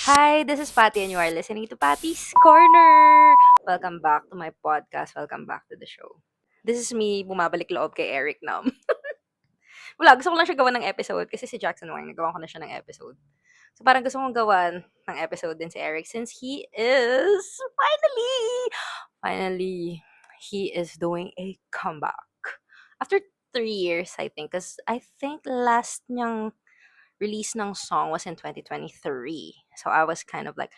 Hi, this is Patty, and you are listening to Patty's Corner. Welcome back to my podcast. Welcome back to the show. This is me bumabalik loob kay Eric Nam. Wala, gusto ko lang siya gawan ng episode kasi si Jackson Wang, nagawa ko na siya ng episode. So parang gusto kong gawan ng episode din si Eric since he is finally, he is doing a comeback. After 3 years, I think. Because I think last niyang release ng song was in 2023. So I was kind of like,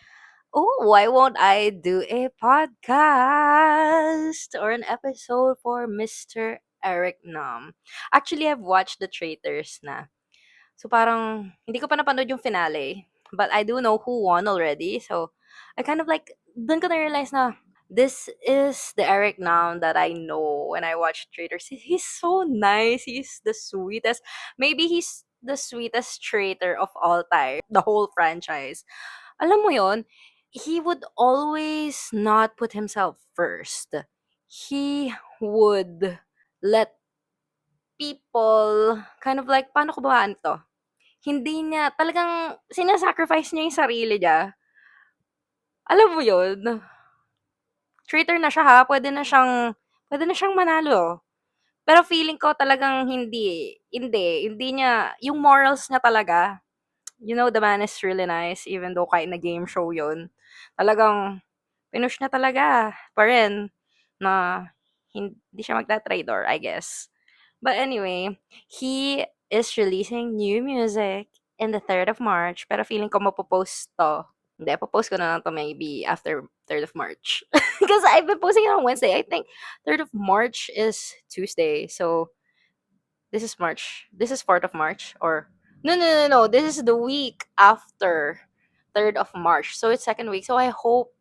oh, why won't I do a podcast or an episode for Mr. Eric Nam? Actually, I've watched The Traitors na. So parang, hindi ko pa napanood yung finale. But I do know who won already. So, I kind of like, dun ko na-realize na, this is the Eric Nam that I know when I watch Traitors. He's so nice. He's the sweetest. Maybe he's the sweetest traitor of all time. The whole franchise. Alam mo yon, he would always not put himself first. He would let people kind of like, paano ko ba to? Hindi niya, talagang sinasacrifice niya yung sarili niya. Alam mo yun? Traitor na siya ha, pwede na siyang manalo. Pero feeling ko talagang hindi niya, yung morals niya talaga, you know, the man is really nice, even though kahit na game show yun. Talagang, pinush na talaga pa rin na hindi siya magta-traitor, I guess. But anyway, he is releasing new music in the 3rd of March, pero feeling ko mapopost to. Hindi, popost ko na lang to maybe after 3rd of March. Because I've been posting it on Wednesday. I think 3rd of March is Tuesday. So, this is March. This is 4th of March or no. This is the week after 3rd of March. So it's second week. So I hope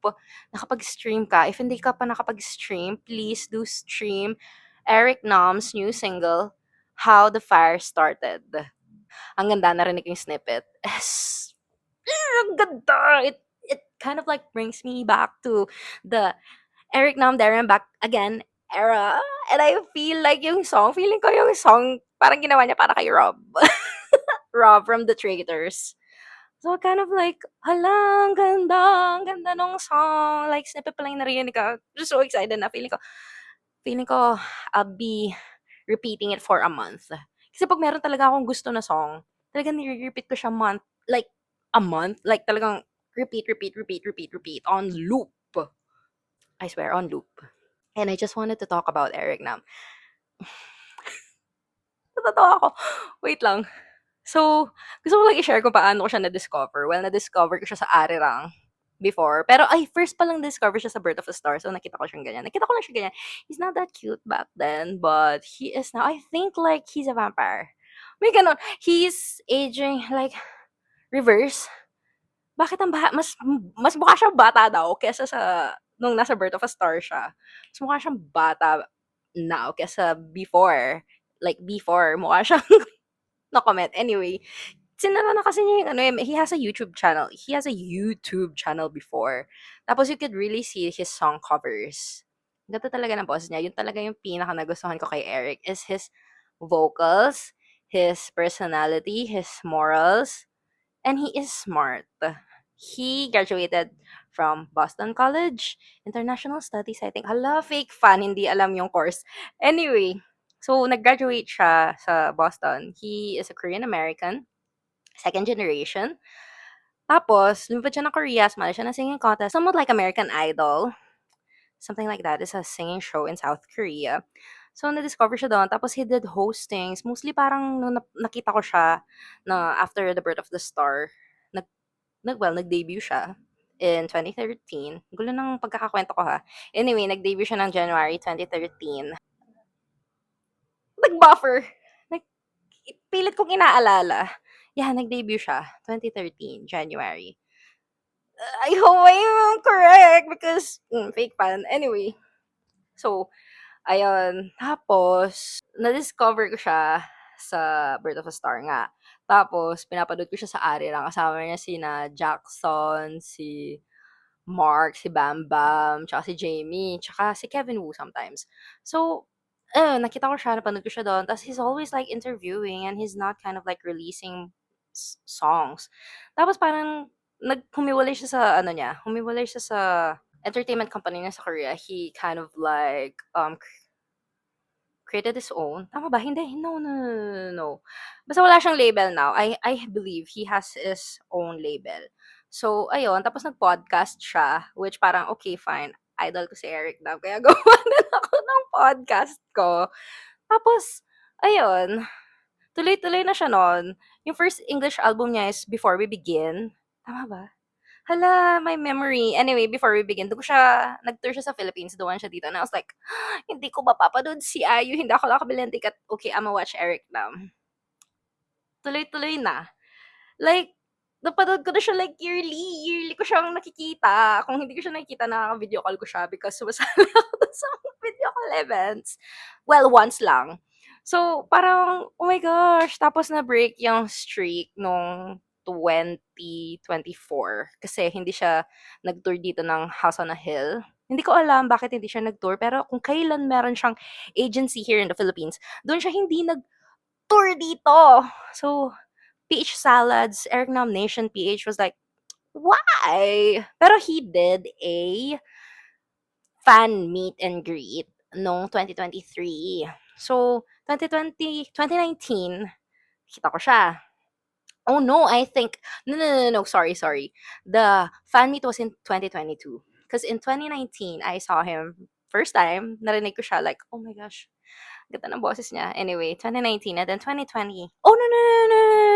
nakapag-stream ka. If hindi ka pa nakapag-stream, please do stream Eric Nam's new single, How the Fire Started. Ang ganda, narinig ko yung snippet. Yes. Ang ganda. It kind of like brings me back to the Eric Nam Darren back again era. And I feel like feeling ko yung song, parang ginawa niya para kay Rob. Rob from The Traitors. So, kind of like, hala, ang ganda nung song. Like, snippet pa lang yung narinig ko. Just so excited na. Feeling ko, I'll be repeating it for a month. Kasi pag meron talaga akong gusto na song, talagang nire-repeat ko siya like, a month. Like, talagang repeat on loop. I swear, on loop. And I just wanted to talk about Eric Nam. Natatawa ako. Wait lang. So, gusto ko lang i-share kung paano ko siya na-discover. Well, na-discover ko siya sa Arirang before. Pero, first pa lang discover siya sa Birth of a Star. So, nakita ko siyang ganyan. Nakita ko lang siya ganyan. He's not that cute back then, but he is now. I think, like, he's a vampire. May ganon. He's aging, like, reverse. Bakit mas mukha siyang bata daw kesa sa nung nasa Birth of a Star siya. Mas mukha siyang bata now kesa before. Like, before, mukha siyang no comment. Anyway, sinara na kasi niya yung ano, he has a YouTube channel. He has a YouTube channel before. Tapos you could really see his song covers. Ganda talaga ng boss niya. Yun talaga yung pinaka nagustuhan ko kay Eric is his vocals, his personality, his morals, and he is smart. He graduated from Boston College, International Studies, I think. Hala, fake fan, hindi alam yung course. Anyway, so nag-graduate siya sa Boston. He is a Korean American, second generation. Tapos, lumipat siya ng Korea, sumali siya ng singing contest, somewhat like American Idol. Something like that. It's a singing show in South Korea. So, na-discover siya doon. Tapos, he did hostings. Mostly, parang nung nakita ko siya na after the birth of the star, nag-debut siya in 2013. Gulo ng pagkakakwento ko ha. Anyway, nag-debut siya ng January 2013. Nag-buffer. Nag Pilit kong inaalala. Yeah, nag-debut siya 2013, January. I hope I'm correct because fake fan. Anyway, so ayun, tapos na-discover ko siya sa Birth of a Star nga. Tapos pinapanood ko siya sa Arirang, kasama niya sina Jackson, si Mark, si Bam Bam, tsaka si Jamie, tsaka si Kevin Wu sometimes. So, nakita ko siya, napanood ko siya doon. Tapos he's always like interviewing and he's not kind of like releasing songs. Tapos parang humiwalay siya sa ano niya, humiwalay siya sa entertainment company niya sa Korea. He kind of like, created his own. Tama ba? Hindi. No, no, no, no, no, no. Basta wala siyang label now. I believe he has his own label. So, ayun. Tapos nag-podcast siya, which parang, okay, fine. Idol ko si Eric daw. Kaya gawa din ako ng podcast ko. Tapos, ayun. Tuloy-tuloy na siya nun. Yung first English album niya is Before We Begin. Tama ba? Hala, my memory. Anyway, Before We Begin, doon ko siya, nag-tour siya sa Philippines, dumaan siya dito. And I was like, hindi ko mapapanood si Ayu, hindi ako nakabili ng ticket. Okay, I'ma watch Eric Nam. Tuloy-tuloy na. Like, napanood ko na siya like yearly. Yearly ko siyang nakikita. Kung hindi ko siya nakikita, nakaka-video call ko siya because sumasali ako dun sa mga video call events. Well, once lang. So, parang, oh my gosh, tapos na-break yung streak nung 2024 kasi hindi siya nag-tour dito ng House on a Hill. Hindi ko alam bakit hindi siya nag-tour, pero kung kailan meron siyang agency here in the Philippines, doon siya hindi nag-tour dito. So, PH Salads, Eric Nomination PH was like, why? Pero he did a fan meet and greet noong 2023. So, 2019, kita ko siya. Oh no, I think no, sorry, sorry. The fan meet was in 2022. Because in 2019, I saw him first time, narinig ko siya like, oh my gosh, ganda ng boses niya. Anyway, 2019 and then 2020. Oh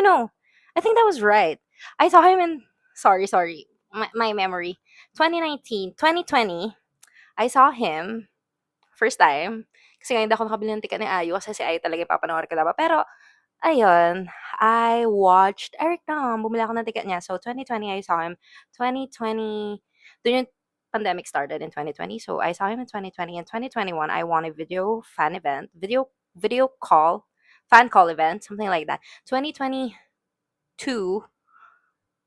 no. I think that was right. I saw him in sorry. My memory. 2019, 2020, I saw him first time. Kasi nga hindi ako nakabili ng ticket ni Ayu kasi si Ayu talaga yung papanoorin ko dapat. Pero ayun, I watched Eric Nam. Bumili ako ng ticket niya. So, 2020, I saw him. 2020, dun yung pandemic started in 2020. So, I saw him in 2020. In 2021, I won a video fan event, video call, fan call event, something like that. 2022,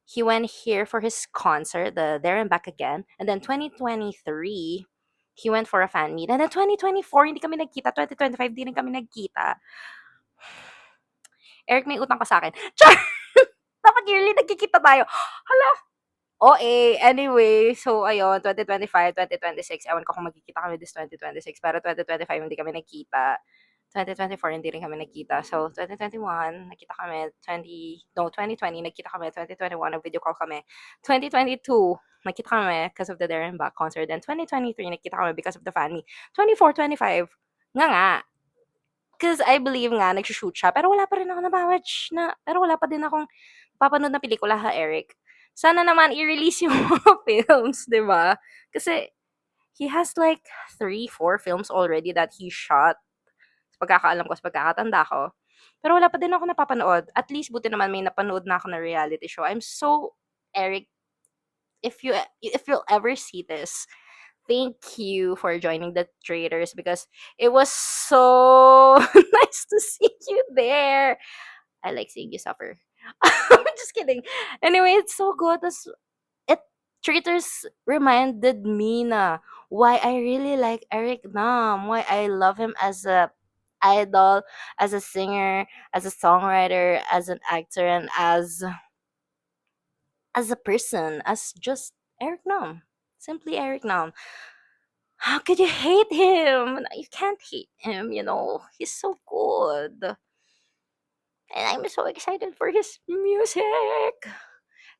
he went here for his concert, the There and Back Again. And then 2023, he went for a fan meet. And then 2024, hindi kami nagkita. 2025, di rin kami nagkita. Eric, may utang ka sa akin. Char! Dapat yearly nagkikita tayo. Hala! OA. Anyway, so ayun, 2025, 2026. Ewan ko kung magkikita kami this 2026. Pero 2025, hindi kami nagkita. 2024, hindi rin kami nagkita. So, 2021, nagkita kami. 2020, nagkita kami. 2021, nag-video call kami. 2022, nagkita kami because of the Darren Back concert. Then 2023, nagkita kami because of the fan meet. 24, 25, nga. Because I believe nga, nagsushoot siya. Pero wala pa rin ako nabawatch na, pero wala pa din akong papanood na pelikula ha, Eric. Sana naman i-release yung mga films, di ba? Kasi he has like 3, 4 films already that he shot. Sa pagkakaalam ko, sa pagkakatanda ko. Pero wala pa din ako napapanood. At least, buti naman may napanood na ako na reality show. I'm so, Eric, if you'll ever see this, thank you for joining the traders because it was so nice to see you there. I like seeing you suffer. I'm just kidding. Anyway, it's so good. It traders reminded me na why I really like Eric Nam, why I love him as a idol, as a singer, as a songwriter, as an actor, and as a person, as just Eric Nam. Simply Eric Nam. How could you hate him? You can't hate him, you know. He's so good. And I'm so excited for his music.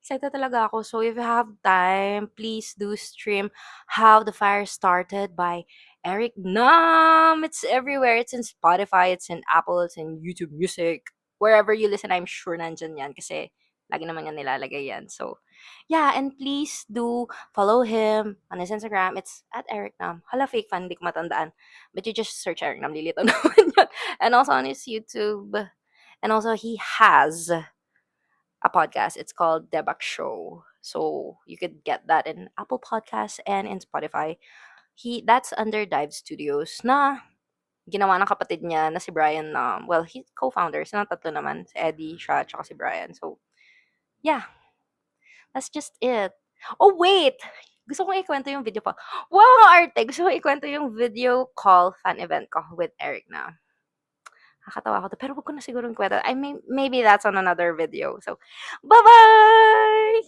Excited talaga ako. So if you have time, please do stream How the Fire Started by Eric Nam. It's everywhere. It's in Spotify, it's in Apple, it's in YouTube Music. Wherever you listen, I'm sure nandyan yan kasi lagi naman yan nilalagay yan. So, yeah, and please do follow him on his Instagram. It's at Eric Nam. Hala, fake fan, hindi ko matandaan. But you just search Eric Nam, lilito naman yun. And also on his YouTube. And also, he has a podcast. It's called Debak Show. So you could get that in Apple Podcasts and in Spotify. That's under Dive Studios na ginawa ng kapatid niya na si Brian. Well, he co-founders. Silang tatlo naman. Si Eddie, siya, tsaka si Brian. So, yeah. That's just it. Oh, wait! Gusto kong ikwento yung video call. Wow, arte! Gusto kong ikwento yung video call fan event ko with Eric na. Nakakatawa ako. Pero wag ko na siguro kwento. Maybe that's on another video. So, bye-bye!